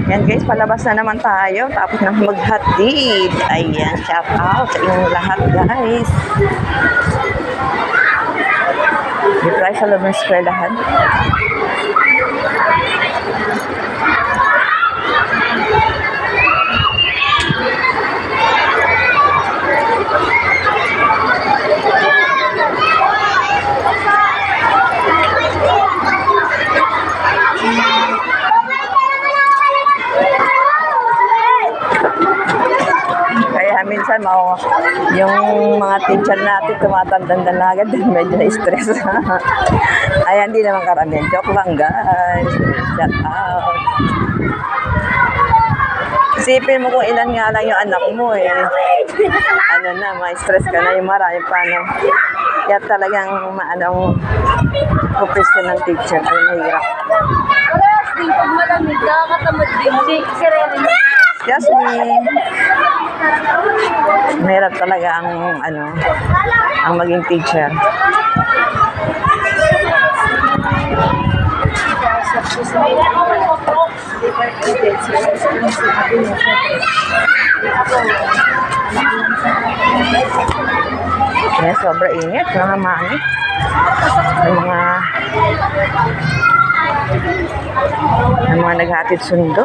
Yan guys, palabas na naman tayo. Tapos na maghatid. Ayan, shout out sa inyong lahat guys. Di try sa loob ng eskwelahan. Minsan yung mga teacher natin tumatanda na agad dahil medyo na-stress. Ayan, hindi naman karamihan. Joke lang guys. Shout out. Isipin mo kung ilan nga lang yung anak mo eh. Ano na, ma-stress ka na yung marami paano. Kaya talagang maanong profession ng teacher ay mahirap. Pag malamig, nakakatamad din. Jasmine. Mahirap talaga ang maging teacher. Kaya sobra init mga mami. Ang mga naghatid sundo.